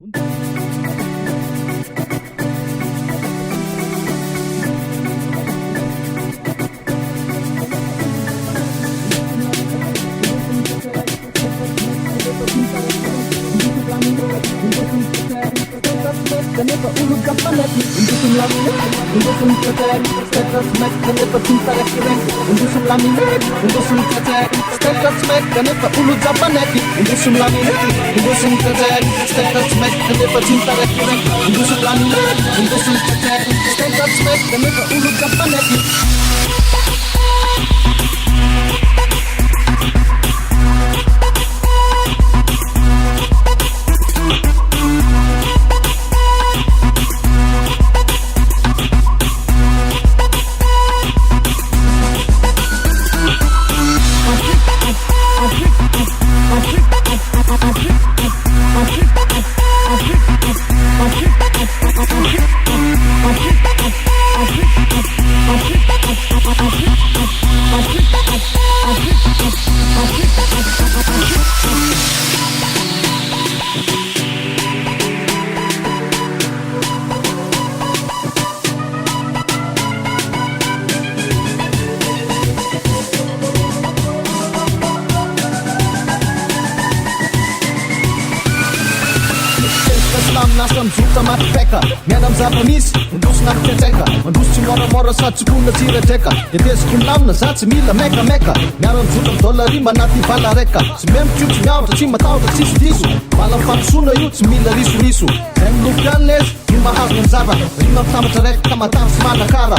Kenapa ulu gapan lagi untuk sumlamin untuk sumcacek status smack kenapa cinta rekireng untuk sumlamin untuk sumcacek status smack kenapa ulu gapan lagi untuk sumlamin untuk sumcacek status smack kenapa cinta rekireng untuk sumlamin untuk sumcacek status smack kenapa ulu gapan lagi. Nasam zuta matpeka Mianam zapanisy Mandosy nampiketseka Mandosy tsy moramora sady tsy konina tsiredraika Eteziko milamina za tsy mila mekameka Miara mizotra midôlary manaty vala raika Tsy mempiotso miavatra tsy matahotra tsisy diso Vala mifampsoana io tsy mila risoriso Zay miloko ihany lezy no mahazo manjara Rima mitambatra raika ka matary sy manakara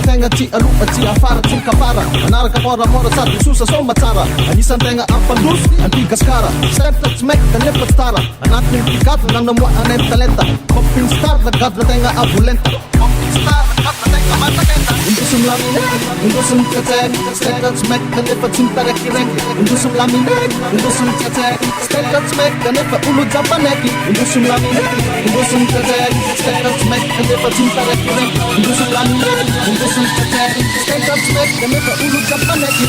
Tegna tsy aloha tsy afara tsy mikapara Manaraka moramora sady sosa sao matsara Anisan'ny tegna ampandosy Antigaskara Certa tsy maika kanefa tsy tara Anatin'ny pikatra nanamoa anay talenta Kopin star nagadra tegna avolenta Kopin star nagadra tegna matakenta Indosy milamina, indosy mitsetsek Steka tsy maika kanefa tsy mitarekireky Indosy milamina, indosy mitsetsek Steka tsy maika kanefa olo japaneky Indosy milamina, indosy mitsetsek Steka tsy maika kanefa tsy mitarekireky Indosy milamina Indosy mitsetsek Steka tsy maika kanefa olo japaneky.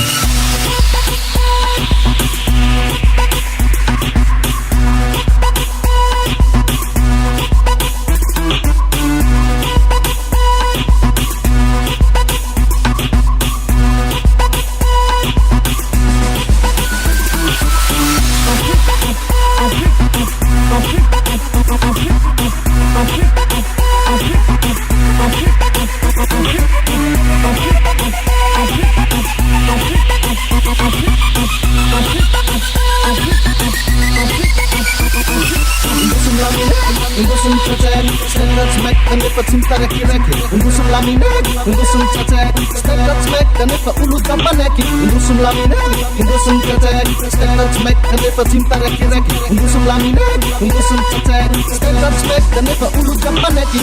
Indosy mitsetsek Steka tsy maika kanefa tsy mitarekireky Indosy milamina, indosy mitsetsek Steka tsy maika kanefa olo japaneky Indosy milamina, indosy mitsetsek Steka tsy maika kanefa tsy mitarekireky Indosy milamina, indosy mitsetsek Steka tsy maika kanefa olo japaneky.